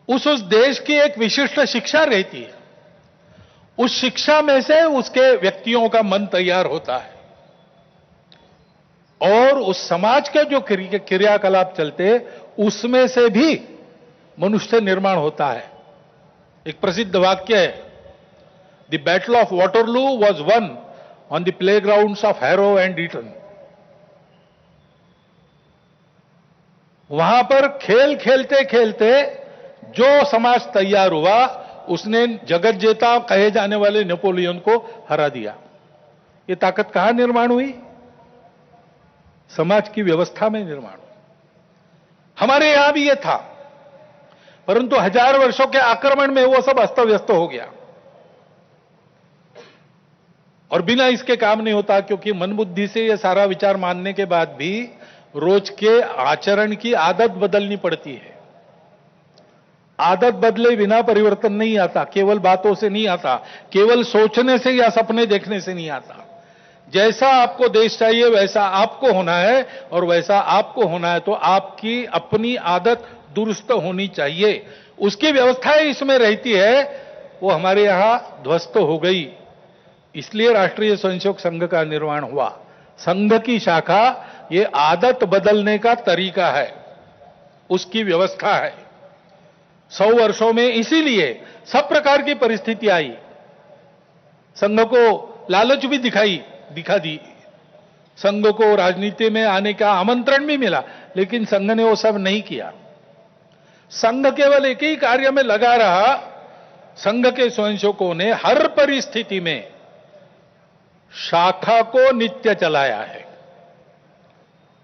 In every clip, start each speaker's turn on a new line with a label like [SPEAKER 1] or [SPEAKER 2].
[SPEAKER 1] उस देश की एक विशिष्ट शिक्षा रहती है। उस शिक्षा में से उसके व्यक्तियों का मन तैयार होता है और उस समाज के जो क्रियाकलाप चलते उसमें से भी मनुष्य निर्माण होता है। एक प्रसिद्ध वाक्य है, the battle of Waterloo was won on the playgrounds of Harrow and Eton. वहां पर खेल खेलते खेलते जो समाज तैयार हुआ उसने जगत जेता कहे जाने वाले नेपोलियन को हरा दिया। ये ताकत कहां निर्माण हुई? समाज की व्यवस्था में निर्माण हुई। हमारे यहां भी ये था, परंतु 1000 वर्षों के आक्रमण में वो सब अस्त व्यस्त हो गया और बिना इसके काम नहीं होता, क्योंकि मन बुद्धि से ये सारा विचार मानने के बाद भी रोज के आचरण की आदत बदलनी पड़ती है। आदत बदले बिना परिवर्तन नहीं आता, केवल बातों से नहीं आता, केवल सोचने से या सपने देखने से नहीं आता। जैसा आपको देश चाहिए वैसा आपको होना है, और वैसा आपको होना है तो आपकी अपनी आदत दुरुस्त होनी चाहिए। उसकी व्यवस्थाएं इसमें रहती है, वो हमारे यहां ध्वस्त हो गई। इसलिए राष्ट्रीय स्वयंसेवक संघ का निर्माण हुआ। संघ की शाखा ये आदत बदलने का तरीका है, उसकी व्यवस्था है। 100 वर्षों में इसीलिए सब प्रकार की परिस्थिति आई। संघ को लालच भी दिखा दी, संघ को राजनीति में आने का आमंत्रण भी मिला, लेकिन संघ ने वो सब नहीं किया। संघ केवल एक ही कार्य में लगा रहा। संघ के स्वयंसेवकों ने हर परिस्थिति में शाखा को नित्य चलाया है।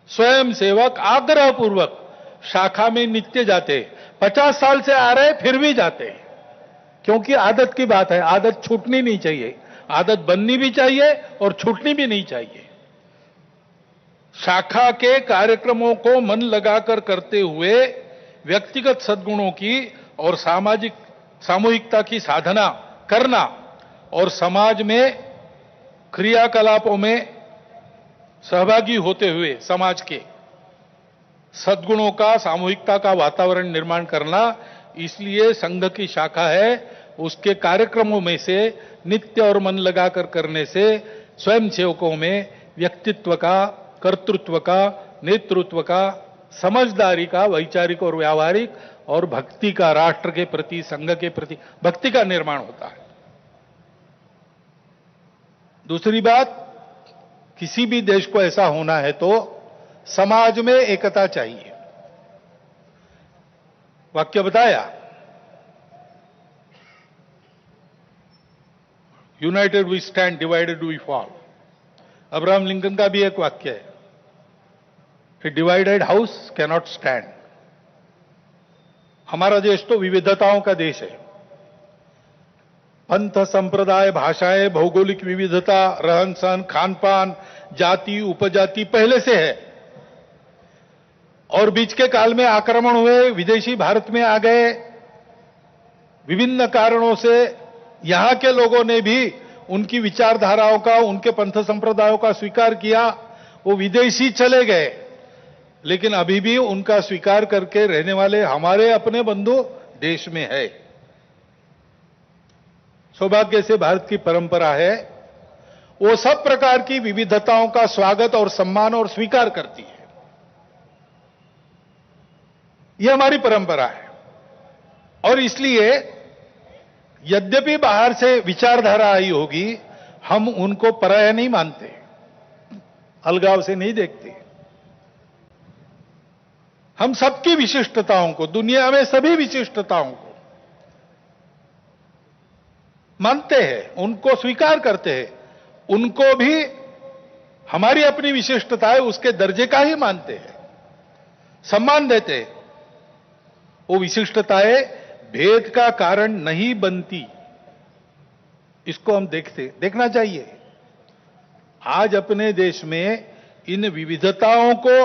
[SPEAKER 1] स्वयं सेवक आग्रहपूर्वक शाखा में नित्य जाते, 50 साल से आ रहे फिर भी जाते, क्योंकि आदत की बात है। आदत छूटनी नहीं चाहिए, आदत बननी भी चाहिए और छूटनी भी नहीं चाहिए। शाखा के कार्यक्रमों को मन लगाकर करते हुए व्यक्तिगत सद्गुणों की और सामूहिकता की साधना करना और समाज में क्रियाकलापों में सहभागी होते हुए समाज के सद्गुणों का, सामूहिकता का वातावरण निर्माण करना, इसलिए संघ की शाखा है। उसके कार्यक्रमों में से नित्य और मन लगाकर करने से स्वयं सेवकों में व्यक्तित्व का, कर्तृत्व का, नेतृत्व का, समझदारी का, वैचारिक और व्यावहारिक और भक्ति का, राष्ट्र के प्रति, संघ के प्रति भक्ति का निर्माण होता है। दूसरी बात, किसी भी देश को ऐसा होना है तो समाज में एकता चाहिए। वाक्य बताया, united we stand, divided we fall. Abraham Lincoln का भी एक वाक्य है, a divided house can not stand. हमारा देश तो विविधताओं का देश है। पंथ, संप्रदाय, भाषाएं, भौगोलिक विविधता, रहन सहन, खान पान, जाति, उपजाति पहले से है, और बीच के काल में आक्रमण हुए, विदेशी भारत में आ गए। विभिन्न कारणों से यहां के लोगों ने भी उनकी विचारधाराओं का, उनके पंथ संप्रदायों का स्वीकार किया। वो विदेशी चले गए, लेकिन अभी भी उनका स्वीकार करके रहने वाले हमारे अपने बंधु देश में है। सौभाग्य से भारत की परंपरा है, वो सब प्रकार की विविधताओं का स्वागत और सम्मान और स्वीकार करती है। यह हमारी परंपरा है, और इसलिए यद्यपि बाहर से विचारधारा आई होगी, हम उनको पराया नहीं मानते, अलगाव से नहीं देखते। हम सबकी विशिष्टताओं को, दुनिया में सभी विशिष्टताओं को मानते हैं, उनको स्वीकार करते हैं। उनको भी हमारी अपनी विशिष्टता है, उसके दर्जे का ही मानते हैं, सम्मान देते हैं। वो विशिष्टताएं भेद का कारण नहीं बनती, इसको हम देखना चाहिए। आज अपने देश में इन विविधताओं को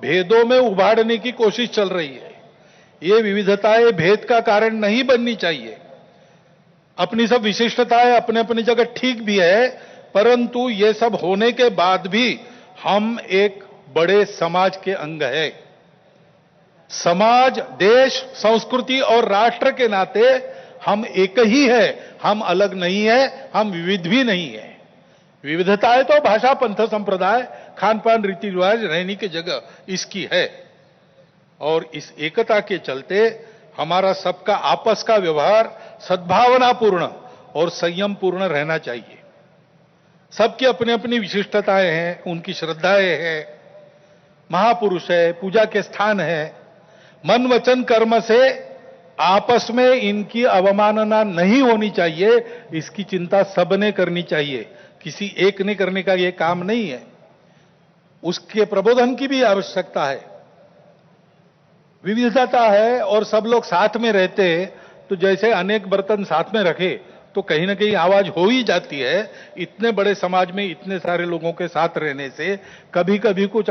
[SPEAKER 1] भेदों में उभारने की कोशिश चल रही है। ये विविधताएं भेद का कारण नहीं बननी चाहिए। अपनी सब विशिष्टताएं अपने अपनी जगह ठीक भी है, परंतु ये सब होने के बाद भी हम एक बड़े समाज के अंग है। समाज, देश, संस्कृति और राष्ट्र के नाते हम एक ही है, हम अलग नहीं है, हम विविध भी नहीं है। विविधताएं तो भाषा, पंथ, संप्रदाय, खान पान, रीति रिवाज, रहने की जगह इसकी है। और इस एकता के चलते हमारा सबका आपस का व्यवहार सद्भावनापूर्ण और संयमपूर्ण रहना चाहिए। सबकी अपनी अपनी विशिष्टताएं हैं, उनकी श्रद्धाएं हैं, महापुरुष है, पूजा के स्थान है। मन वचन कर्म से आपस में इनकी अवमानना नहीं होनी चाहिए, इसकी चिंता सबने करनी चाहिए। किसी एक ने करने का यह काम नहीं है, उसके प्रबोधन की भी आवश्यकता है। विविधता है और सब लोग साथ में रहते हैं, तो जैसे अनेक बर्तन साथ में रखे तो कहीं ना कहीं आवाज हो ही जाती है। इतने बड़े समाज में इतने सारे लोगों के साथ रहने से कभी कभी कुछ